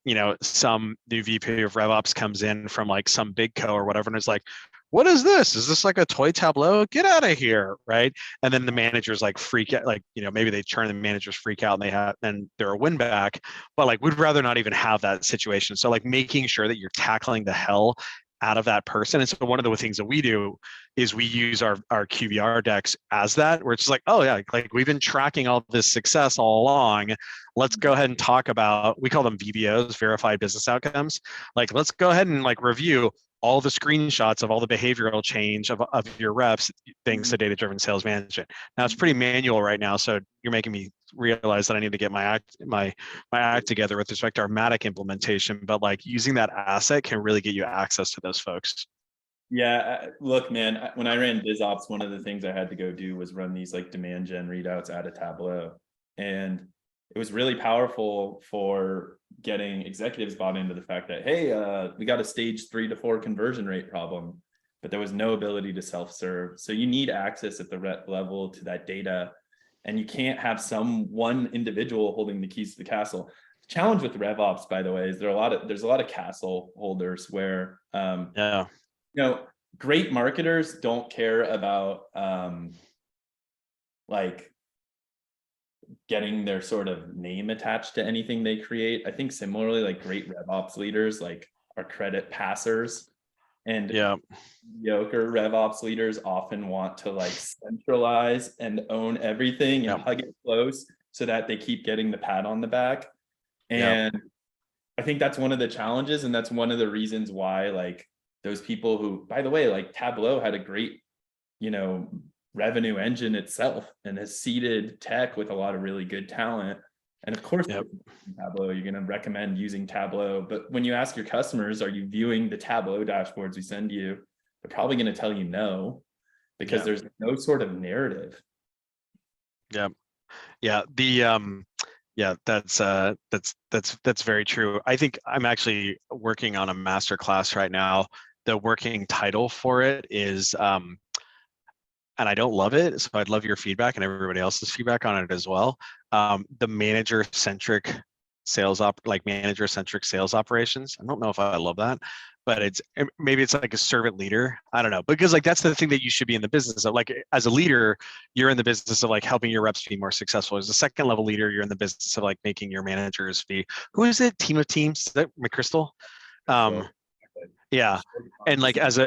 some new VP of RevOps comes in from like some big co or whatever. And it's like, what is this? Is this like a toy Tableau? Get out of here. Right. And then the managers like freak out, like, maybe they turn, the managers freak out and they're a win back, but like, we'd rather not even have that situation. So like making sure that you're tackling the hell out of that person. And so one of the things that we do is we use our QBR decks as that, where it's just like, oh yeah, like we've been tracking all this success all along. Let's go ahead and talk about, we call them VBOs, verified business outcomes. Like, let's go ahead and like review all the screenshots of all the behavioral change of your reps, thanks to data-driven sales management. Now it's pretty manual right now, so you're making me realize that I need to get my act together with respect to our Matik implementation. But like using that asset can really get you access to those folks. Yeah, look, man, when I ran BizOps, one of the things I had to go do was run these like demand gen readouts out of Tableau. And it was really powerful for getting executives bought into the fact that, hey, we got a stage 3 to 4 conversion rate problem, but there was no ability to self-serve. So you need access at the rep level to that data. And you can't have one individual holding the keys to the castle. The challenge with RevOps, by the way, is there's a lot of castle holders where Yeah. Great marketers don't care about like getting their sort of name attached to anything they create. I think similarly, like great RevOps leaders like are credit passers, and Yeah. mediocre RevOps leaders often want to like centralize and own everything and hug it close so that they keep getting the pat on the back. And I think that's one of the challenges, and that's one of the reasons why like those people who, by the way, like Tableau had a great, revenue engine itself and has seeded tech with a lot of really good talent. And of course, Tableau, you're going to recommend using Tableau. But when you ask your customers, are you viewing the Tableau dashboards we send you? They're probably going to tell you no, because there's no sort of narrative. Yeah. Yeah. That's very true. I think I'm actually working on a master class right now. The working title for it is, and I don't love it, so I'd love your feedback and everybody else's feedback on it as well. The manager-centric manager-centric sales operations. I don't know if I love that, but maybe it's like a servant leader. I don't know, because like that's the thing that you should be in the business of. Like as a leader, you're in the business of like helping your reps be more successful. As a second level leader, you're in the business of like making your managers be, who is it? Team of teams? Is that McChrystal? Yeah, and like Yep.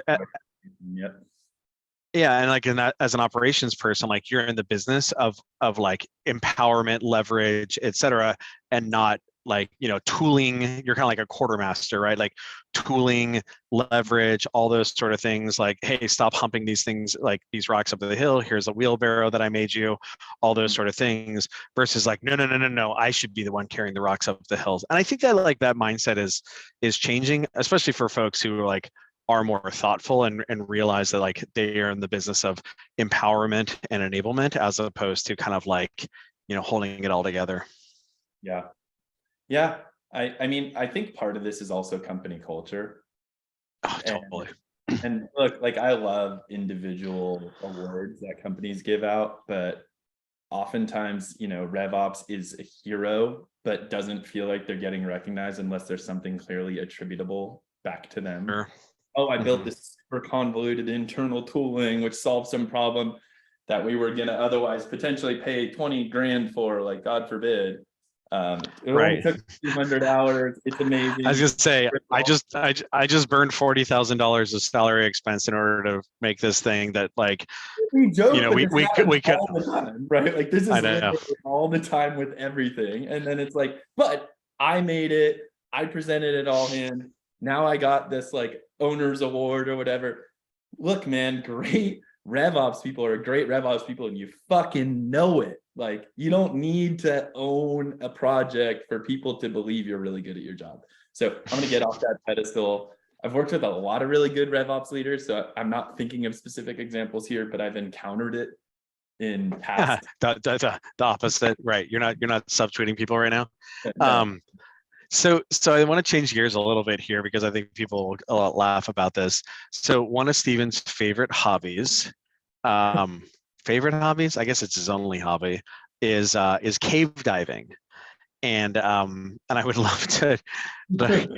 yeah, and like in that, as an operations person, like you're in the business of like empowerment, leverage, et cetera, and not like, tooling. You're kind of like a quartermaster, right? Like tooling, leverage, all those sort of things. Like, hey, stop humping these things, like these rocks up the hill. Here's a wheelbarrow that I made you. All those sort of things. Versus like, no, I should be the one carrying the rocks up the hills. And I think that like that mindset is changing, especially for folks who are more thoughtful and realize that like they are in the business of empowerment and enablement, as opposed to kind of like, holding it all together. Yeah. I mean, I think part of this is also company culture. Oh, totally. And look, like I love individual awards that companies give out, but oftentimes, RevOps is a hero, but doesn't feel like they're getting recognized unless there's something clearly attributable back to them. Sure. Oh, I built Mhm. this super convoluted internal tooling, which solved some problem that we were gonna otherwise potentially pay 20 grand for, like God forbid. It only Right. took 200 hours. It's I was amazing. gonna say, I just burned $40,000 of salary expense in order to make this thing that, like, We joke, but this we happens could. all the time, right? Like this I is know. literally all the time with everything. And then it's like, but I made it, I presented it all in. Now I got this like owner's award or whatever. Look, man, great RevOps people are great RevOps people, and you fucking know it. Like you don't need to own a project for people to believe you're really good at your job. So I'm gonna get off that pedestal. I've worked with a lot of really good RevOps leaders, so I'm not thinking of specific examples here, but I've encountered it in past. The opposite, right? You're not subtweeting people right now. No. So I want to change gears a little bit here because I think people will laugh about this. So one of Steven's um, favorite hobbies, I guess it's his only hobby, is cave diving. And I would love to, like,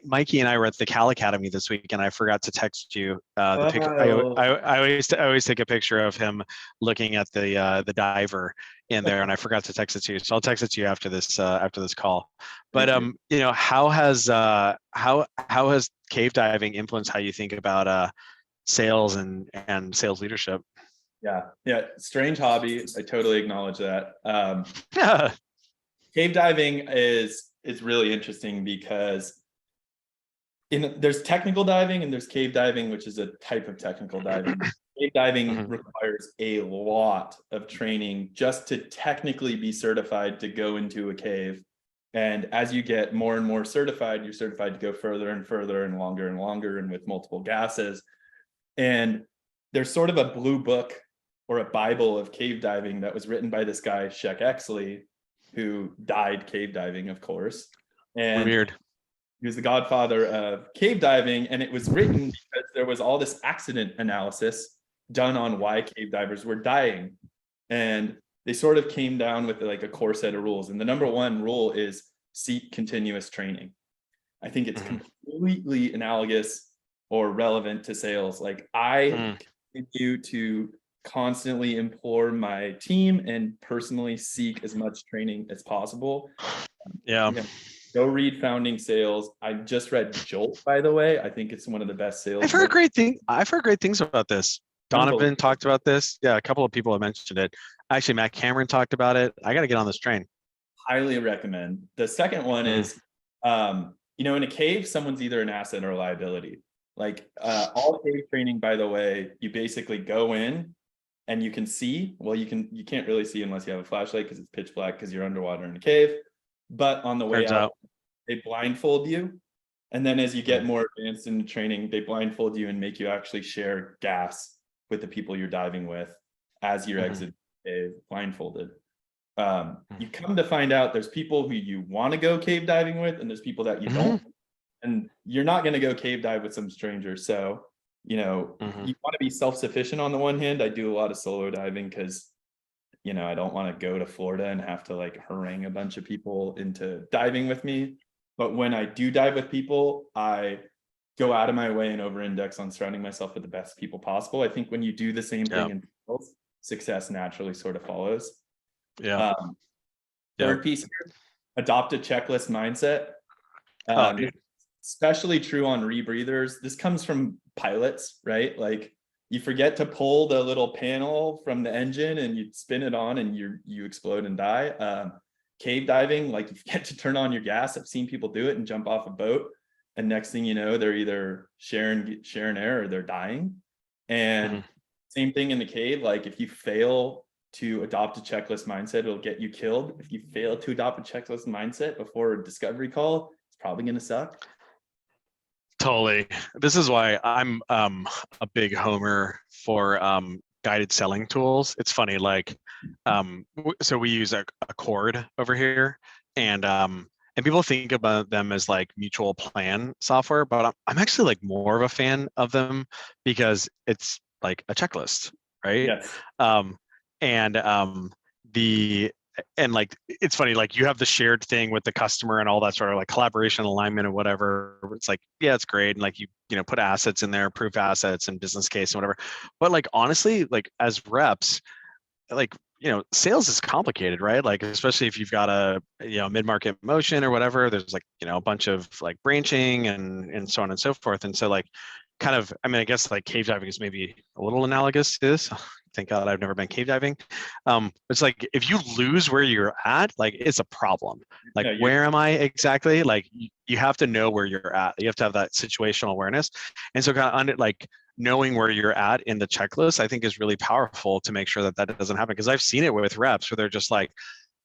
Mikey and I were at the Cal Academy this week, and I forgot to text you the pic. Oh, I always take a picture of him looking at the diver in there, and I forgot to text it to you. So I'll text it to you after this call. But thank you. how has cave diving influenced how you think about sales and sales leadership? Yeah, strange hobby. I totally acknowledge that. Yeah. Cave diving is really interesting because there's technical diving and there's cave diving, which is a type of technical diving. Cave diving Mhm. requires a lot of training just to technically be certified to go into a cave. And as you get more and more certified, you're certified to go further and further and longer and with multiple gases. And there's sort of a blue book or a Bible of cave diving that was written by this guy, Sheck Exley, who died cave diving, of course. And Weird. he was the godfather of cave diving, and it was written because there was all this accident analysis done on why cave divers were dying. And they sort of came down with like a core set of rules. And the number one rule is seek continuous training. I think it's Mhm. completely analogous or relevant to sales. Like I Mm. continue to constantly implore my team and personally seek as much training as possible. Yeah. You know, go read Founding Sales. I just read Jolt, by the way. I think it's one of the best sales books. I've heard great things about this. Donovan Unbelievable. talked about this. Yeah, a couple of people have mentioned it. Actually, Matt Cameron talked about it. I got to get on this train. Highly recommend. The second one Mm. is, in a cave, someone's either an asset or a liability. Like all cave training, by the way, you basically go in and you can see. Well, you can't really see unless you have a flashlight because it's pitch black because you're underwater in a cave. But on the way Turns out, out. they blindfold you. And then as you get Mm. more advanced in training, they blindfold you and make you actually share gas with the people you're diving with as you're Mhm. exiting the cave, blindfolded. You Mm. come to find out there's people who you want to go cave diving with, and there's people that you Mhm. don't. And you're not going to go cave dive with some stranger. So, Mhm. you want to be self-sufficient on the one hand. I do a lot of solo diving because, I don't want to go to Florida and have to like harangue a bunch of people into diving with me. But when I do dive with people, I go out of my way and over index on surrounding myself with the best people possible. I think when you do the same Yeah. thing in sales, success naturally sort of follows. Yeah. Um, Yeah. Third piece here, adopt a checklist mindset. Oh, This is especially true on rebreathers. This comes from pilots, right? Like you forget to pull the little panel from the engine and you spin it on and you explode and die. Cave diving, like you forget to turn on your gas. I've seen people do it and jump off a boat, and next thing you know, they're either sharing air or they're dying. And Mhm. same thing in the cave. Like if you fail to adopt a checklist mindset, it'll get you killed. If you fail to adopt a checklist mindset before a discovery call, it's probably going to suck. Totally. This is why I'm a big homer for guided selling tools. It's funny, like so we use a cord over here, and and people think about them as like mutual plan software, but I'm actually like more of a fan of them because it's like a checklist, right? Yes. Um, and the and like it's funny, like you have the shared thing with the customer and all that sort of like collaboration, alignment, and whatever. It's like, yeah, it's great, and like you know put assets in there, proof assets and business case and whatever. But like honestly, like as reps, like sales is complicated, right? Like especially if you've got a mid-market motion or whatever, there's like a bunch of like branching and so on and so forth. And so like kind of, I mean, I guess like cave diving is maybe a little analogous to this. Thank God I've never been cave diving. It's like if you lose where you're at, like it's a problem. Like Yeah, where am I exactly? Like you have to know where you're at. You have to have that situational awareness. And so kind of like knowing where you're at in the checklist, I think is really powerful to make sure that that doesn't happen. Because I've seen it with reps where they're just like,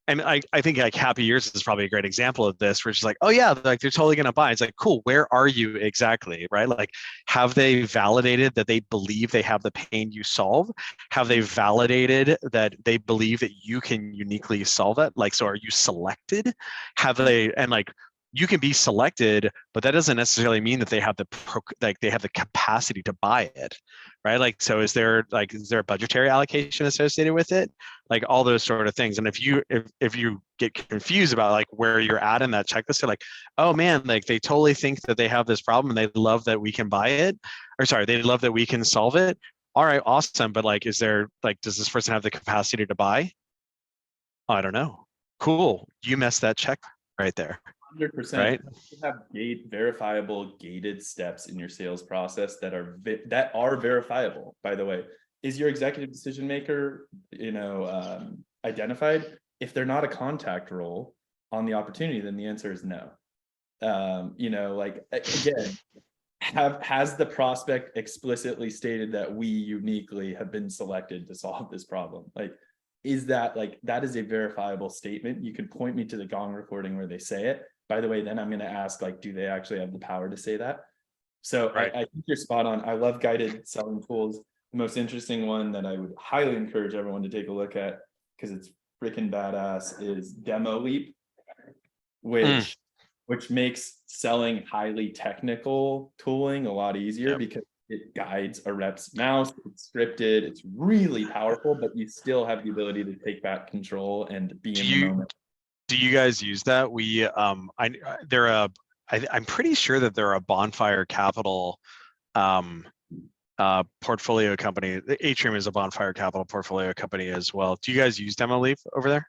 and I think like Happy Years is probably a great example of this, where it's like, oh yeah, like they're totally gonna buy. It's like, cool, where are you exactly, right? Like, have they validated that they believe they have the pain you solve? Have they validated that they believe that you can uniquely solve it? Like, so are you selected? Have they, and like you can be selected, but that doesn't necessarily mean that they have they have the capacity to buy it, right? Like, so is there a budgetary allocation associated with it? Like all those sort of things. And if you get confused about like where you're at in that checklist, they're like, oh man, like they totally think that they have this problem and they love that we can buy it, or sorry, they love that we can solve it. All right, awesome. But like, is there like, does this person have the capacity to buy? I don't know. Cool. You messed that check right there. 100%. Right. You have verifiable gated steps in your sales process that are verifiable. By the way, is your executive decision maker, identified? If they're not a contact role on the opportunity, then the answer is no. Like again, has the prospect explicitly stated that we uniquely have been selected to solve this problem? Like, is that that is a verifiable statement? You can point me to the Gong recording where they say it. By the way, then I'm going to ask, like, do they actually have the power to say that? So Right. I think you're spot on. I love guided selling tools. The most interesting one that I would highly encourage everyone to take a look at, because it's freaking badass, is Demo Leap, which makes selling highly technical tooling a lot easier. Yep. Because it guides a rep's mouse. It's scripted. It's really powerful, but you still have the ability to take back control and be in the moment. Do you guys use that? I'm pretty sure that they're a Bonfire Capital portfolio company. Atrium is a Bonfire Capital portfolio company as well. Do you guys use DemoLeaf over there?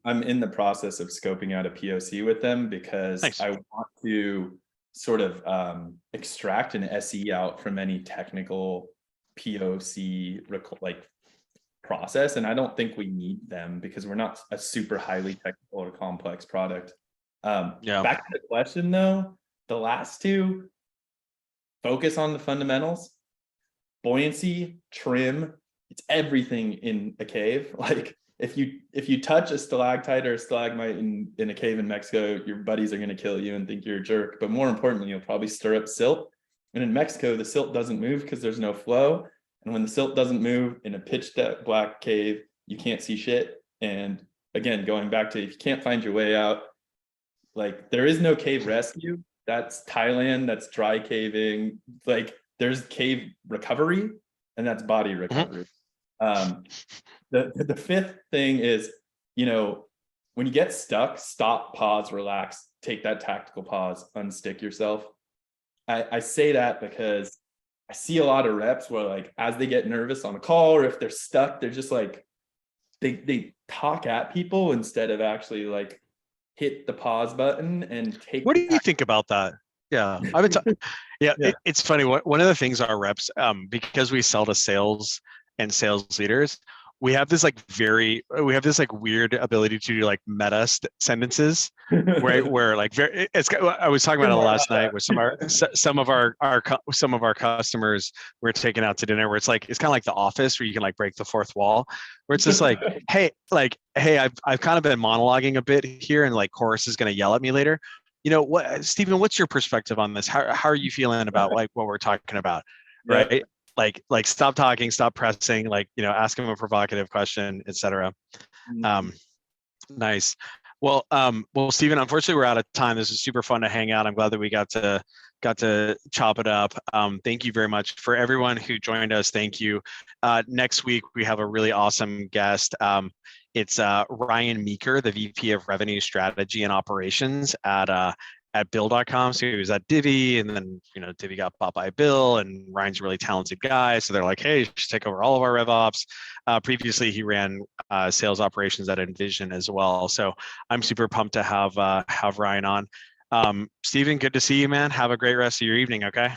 I'm in the process of scoping out a POC with them because Nice. I want to sort of extract an SE out from any technical POC process. And I don't think we need them because we're not a super highly technical or complex product. Yeah. Back to the question though, the last two, focus on the fundamentals, buoyancy, trim, it's everything in a cave. Like if you touch a stalactite or a stalagmite in a cave in Mexico, your buddies are going to kill you and think you're a jerk. But more importantly, you'll probably stir up silt. And in Mexico, the silt doesn't move because there's no flow. And when the silt doesn't move in a pitch black cave, you can't see shit. And again, going back to, if you can't find your way out, like there is no cave rescue. That's Thailand. That's dry caving. Like there's cave recovery, and that's body recovery. The fifth thing is, when you get stuck, stop, pause, relax, take that tactical pause, unstick yourself. I say that because I see a lot of reps where like, as they get nervous on a call, or if they're stuck, they're just like, they talk at people instead of actually like hit the pause button and take. What do you think about that? Yeah, yeah. It's funny. One of the things our reps, because we sell to sales and sales leaders, we have this like weird ability to do like meta sentences, right? Where like I was talking about it last night with some of our customers we're taking out to dinner, where it's kind of like The Office, where you can like break the fourth wall, where it's just like, hey, I've kind of been monologuing a bit here, and like Chorus is going to yell at me later. Stephen, what's your perspective on this? How are you feeling about like what we're talking about, right? Yep. Like stop talking, stop pressing, ask him a provocative question, etc. Nice. Well, Stephen, unfortunately, we're out of time. This is super fun to hang out. I'm glad that we got to chop it up. Thank you very much for everyone who joined us. Thank you. Next week we have a really awesome guest. It's Ryan Meeker, the VP of Revenue Strategy and Operations at Bill.com. So he was at Divvy, and then Divvy got bought by Bill, and Ryan's a really talented guy. So they're like, hey, you should take over all of our RevOps. Previously, he ran sales operations at Envision as well. So I'm super pumped to have Ryan on. Stephen, good to see you, man. Have a great rest of your evening. Okay.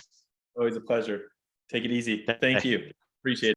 Always a pleasure. Take it easy. Thank you. Appreciate it.